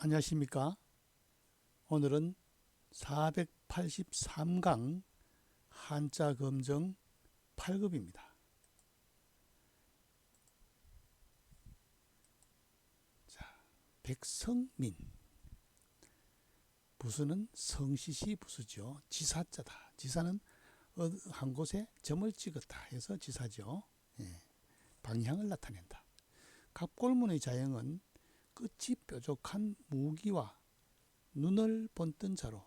안녕하십니까. 오늘은 483강 한자 검정 8급입니다. 자, 백성민. 부수는 성시시 부수죠. 지사자다. 지사는 한 곳에 점을 찍었다 해서 지사죠. 방향을 나타낸다. 갑골문의 자형은 끝이 뾰족한 무기와 눈을 본뜬 자로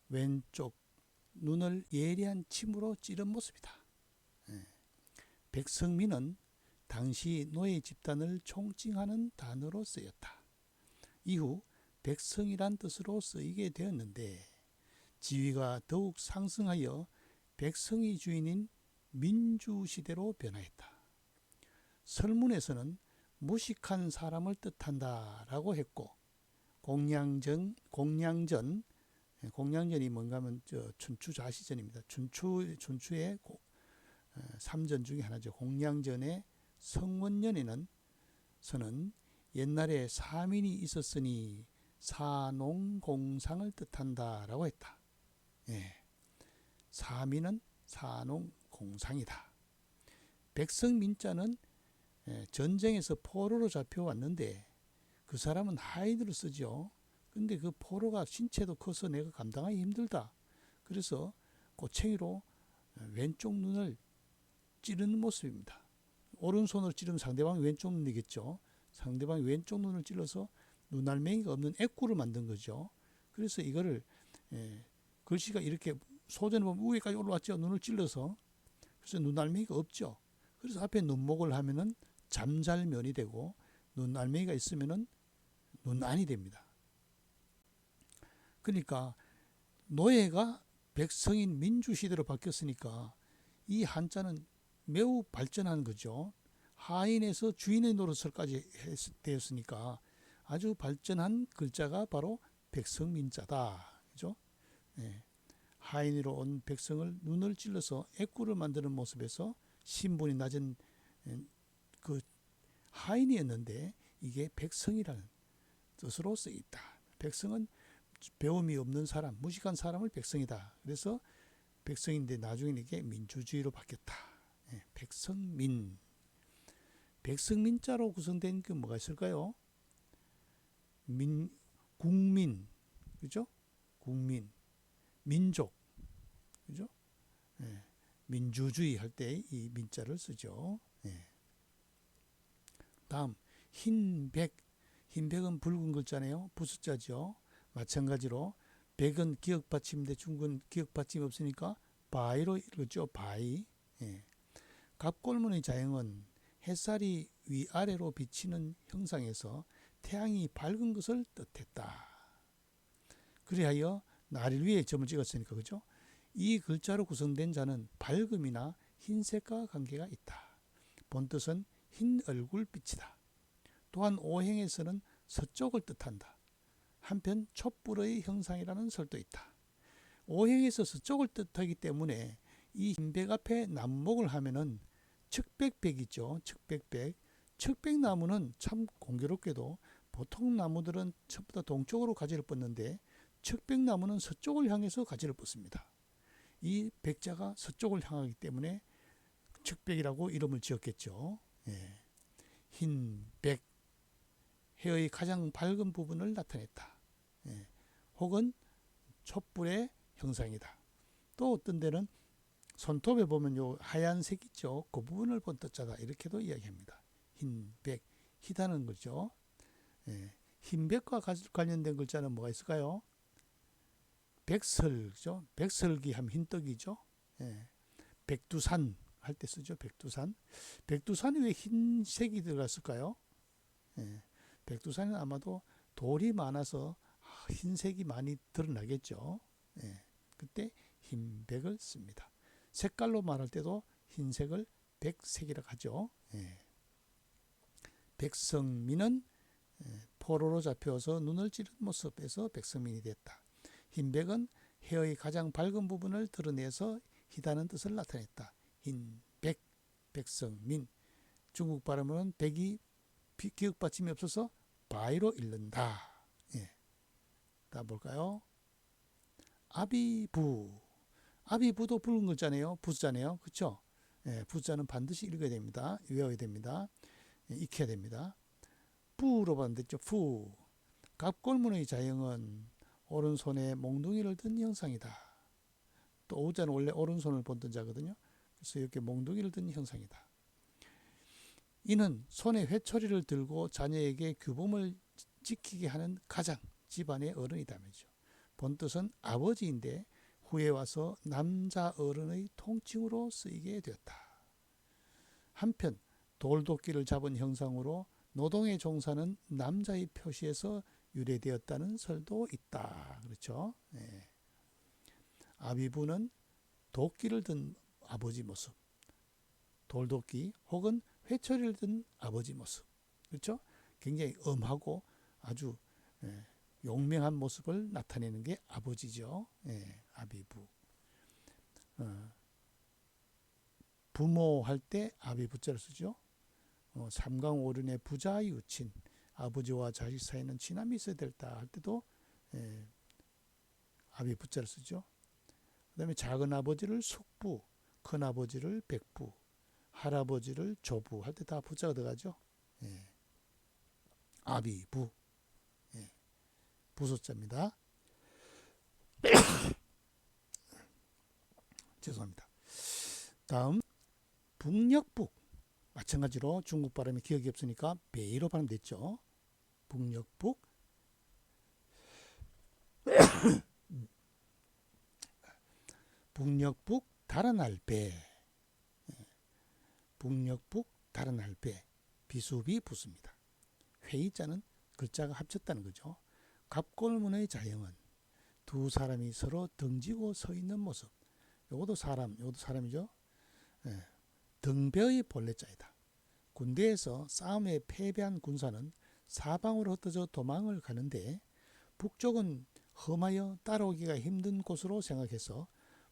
왼쪽 눈을 예리한 침으로 찌른 모습이다. 백성민은 당시 노예 집단을 총칭하는 단어로 쓰였다. 이후 백성이란 뜻으로 쓰이게 되었는데 지위가 더욱 상승하여 백성이 주인인 민주시대로 변화했다. 설문에서는 무식한 사람을 뜻한다라고 했고 공양전이 뭔가 하면 춘추좌시전입니다. 춘추의 3전 중에 하나죠. 공양전의 성원년에는 서는 옛날에 사민이 있었으니 사농공상을 뜻한다라고 했다. 사민은 사농공상이다. 백성민자는 전쟁에서 포로로 잡혀왔는데 그 사람은 하인으로 쓰죠. 근데 그 포로가 신체도 커서 내가 감당하기 힘들다. 그래서 꼬챙이로 왼쪽 눈을 찌르는 모습입니다. 오른손으로 찌르면 상대방이 왼쪽 눈이겠죠. 상대방이 왼쪽 눈을 찔러서 눈알맹이가 없는 애꾸를 만든 거죠. 그래서 이거를 글씨가 이렇게 소전에 보면 위에까지 올라왔죠. 눈을 찔러서. 그래서 눈알맹이가 없죠. 그래서 앞에 눈목을 하면은 잠잘면이 되고 눈알맹이가 있으면은 눈안이 됩니다. 그러니까 노예가 백성인 민주시대로 바뀌었으니까 이 한자는 매우 발전한 거죠. 하인에서 주인의 노릇을까지 되었으니까 아주 발전한 글자가 바로 백성민자다. 그죠? 하인으로 온 백성을 눈을 찔러서 애꾸를 만드는 모습에서 신분이 낮은 그 하인이었는데 이게 백성이라는 뜻으로 쓰였다. 백성은 배움이 없는 사람, 무식한 사람을 백성이다. 그래서 백성인데 나중에 이게 민주주의로 바뀌었다. 백성민. 백성민자로 구성된 게 뭐가 있을까요? 국민, 그죠? 국민, 민족, 그죠? 민주주의 할 때 이 민자를 쓰죠. 다음 흰백. 흰백은 붉은 글자네요. 부숫자죠. 마찬가지로 백은 기역받침인데 중국은 기역받침이 없으니까 바이로 읽었죠. 바이. 갑골문의 자형은 햇살이 위아래로 비치는 형상에서 태양이 밝은 것을 뜻했다. 그리하여 나를 위에 점을 찍었으니까 그죠? 이 글자로 구성된 자는 밝음이나 흰색과 관계가 있다. 본뜻은 흰 얼굴빛이다. 또한 오행에서는 서쪽을 뜻한다. 한편 촛불의 형상이라는 설도 있다. 오행에서 서쪽을 뜻하기 때문에 이 흰백 앞에 나무목을 하면은 척백백이죠. 척백백. 척백나무는 참 공교롭게도 보통 나무들은 전부 다 동쪽으로 가지를 뻗는데 척백나무는 서쪽을 향해서 가지를 뻗습니다. 이 백자가 서쪽을 향하기 때문에 척백이라고 이름을 지었겠죠. 흰백. 해의 가장 밝은 부분을 나타냈다. 혹은 촛불의 형상이다. 또 어떤 데는 손톱에 보면 요 하얀색 있죠. 그 부분을 본 뜻자다. 이렇게도 이야기합니다. 흰백, 희다는 거죠. 흰백과 관련된 글자는 뭐가 있을까요? 백설죠. 백설기 하면 흰떡이죠. 백두산 할 때 쓰죠. 백두산. 백두산이 왜 흰색이 들어갔을까요? 백두산은 아마도 돌이 많아서 흰색이 많이 드러나겠죠. 그때 흰백을 씁니다. 색깔로 말할 때도 흰색을 백색이라고 하죠. 백성민은 포로로 잡혀서 눈을 찌른 모습에서 백성민이 됐다. 흰백은 해의 가장 밝은 부분을 드러내서 희다는 뜻을 나타냈다. 흰백, 백성민. 중국 발음으로는 백이 기역받침이 없어서 바이로 읽는다. 다 뭘까요? 아비부. 아비부도 붉은 글자네요. 부자네요. 그렇죠? 예, 부자는 반드시 읽어야 됩니다. 외워야 됩니다. 예, 익혀야 됩니다. 부로 봤는데 부. 갑골문의 자형은 오른손에 몽둥이를 든 형상이다. 또 오자는 원래 오른손을 본뜬 자거든요. 그래서 이렇게 몽둥이를 든 형상이다. 이는 손에 회초리를 들고 자녀에게 규범을 지키게 하는 가장 집안의 어른이다 말이죠. 본뜻은 아버지인데 후에 와서 남자 어른의 통칭으로 쓰이게 되었다. 한편 돌도끼를 잡은 형상으로 노동에 종사하는 남자의 표시에서 유래되었다는 설도 있다. 그렇죠? 네. 아비부는 도끼를 든 아버지 모습, 돌도끼 혹은 회초리를 든 아버지 모습, 그렇죠? 굉장히 엄하고 아주 용맹한 모습을 나타내는 게 아버지죠. 아비부. 부모할 때 아비부자를 쓰죠. 삼강오륜의 부자의 유친, 아버지와 자식 사이는 친함이 있어야 될다 할 때도 아비부자를 쓰죠. 그 다음에 작은 아버지를 숙부, 큰 아버지를 백부, 할아버지를 조부 할 때 다 부자가 들어가죠. 아비부. 부소자입니다. 죄송합니다. 다음 북녘북. 마찬가지로 중국 발음이 기억이 없으니까 베이로 발음됐죠. 북녘북. 북녘북 달아날 배. 북녘북 달아날 배. 비수비 부수입니다. 회의자는 글자가 합쳤다는 거죠. 갑골문의 자형은 두 사람이 서로 등지고 서 있는 모습. 요것도 사람이죠. 등배의 본래자이다. 군대에서 싸움에 패배한 군사는 사방으로 흩어져 도망을 가는데 북쪽은 험하여 따라오기가 힘든 곳으로 생각해서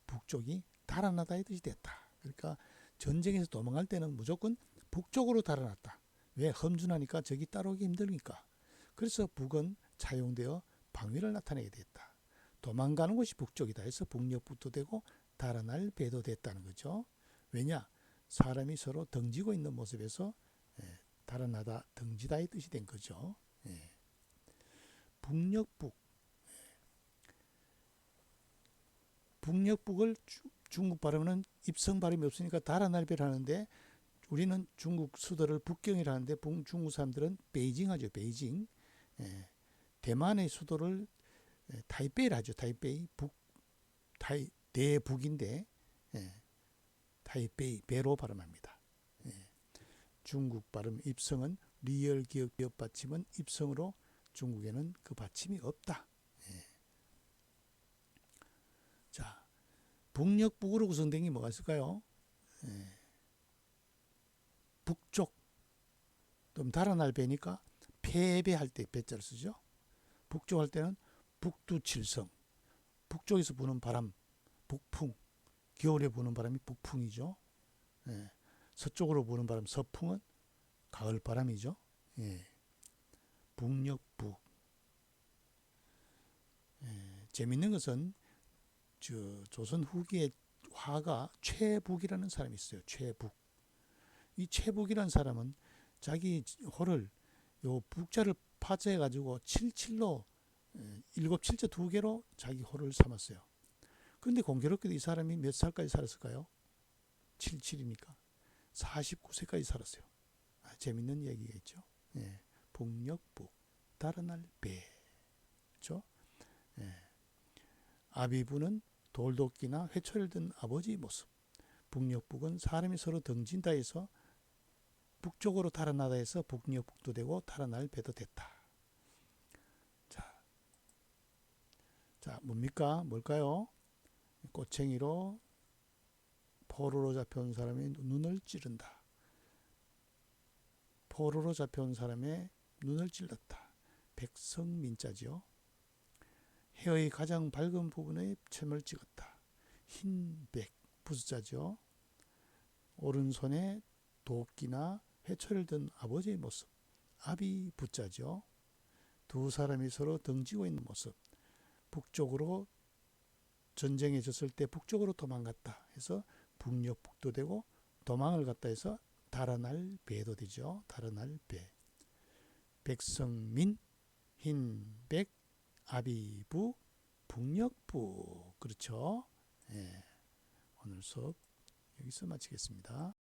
북쪽이 달아나다의 뜻이 됐다. 그러니까 전쟁에서 도망갈 때는 무조건 북쪽으로 달아났다. 왜? 험준하니까 적이 따라오기 힘드니까. 그래서 북은 차용되어 방위를 나타내게 됐다. 도망가는 곳이 북쪽이다 해서 북녘북도 되고 달아날 배도 됐다는 거죠. 왜냐? 사람이 서로 등지고 있는 모습에서 달아나다, 등지다의 뜻이 된 거죠. 북녘북. 북녘북을 중국 발음은 입성 발음이 없으니까 달아날 배를 하는데 우리는 중국 수도를 북경이라 하는데 중국 사람들은 베이징 하죠. 베이징. 대만의 수도를 타이베이라 하죠. 타이베이. 대북인데 타이베이 배로 발음합니다. 중국 발음 입성은 리을 기역 비읍 받침은 입성으로 중국에는 그 받침이 없다. 자, 북녘북으로 구성된 게 뭐가 있을까요? 북쪽. 좀 달아날 배니까 패배할 때 배자를 쓰죠. 북쪽 할 때는 북두칠성. 북쪽에서 부는 바람, 북풍. 겨울에 부는 바람이 북풍이죠. 서쪽으로 부는 바람, 서풍은 가을 바람이죠. 북녘북. 재밌는 것은 조선 후기의 화가 최북이라는 사람이 있어요. 최북. 이 최북이라는 사람은 자기 호를 요 북자를 파쇄해 가지고 77로 7칠자 2개로 자기 호를 삼았어요. 그런데 공교롭게도 이 사람이 몇 살까지 살았을까요? 77이니까 49세까지 살았어요. 재밌는 얘기가 있죠. 북녘북 달아날 배. 그렇죠? 아비부는 돌도끼나 회초리를 든 아버지의 모습. 북녘북은 사람이 서로 등진다 해서 북쪽으로 달아나다 해서 북녘북도 되고 달아날 배도 됐다. 자, 뭡니까? 뭘까요? 꼬챙이로 포로로 잡혀온 사람의 눈을 찌른다. 포로로 잡혀온 사람의 눈을 찔렀다. 백성민자지요. 해의 가장 밝은 부분에 첨을 찍었다. 흰백 부수자죠. 오른손에 도끼나 회초리를 든 아버지의 모습. 아비 부자죠. 두 사람이 서로 등지고 있는 모습. 북쪽으로 전쟁에 졌을 때 북쪽으로 도망갔다 해서 북녘북도 되고, 도망을 갔다 해서 달아날 배도 되죠. 달아날 배. 백성민, 흰백, 아비부, 북녘부. 그렇죠. 예, 오늘 수업 여기서 마치겠습니다.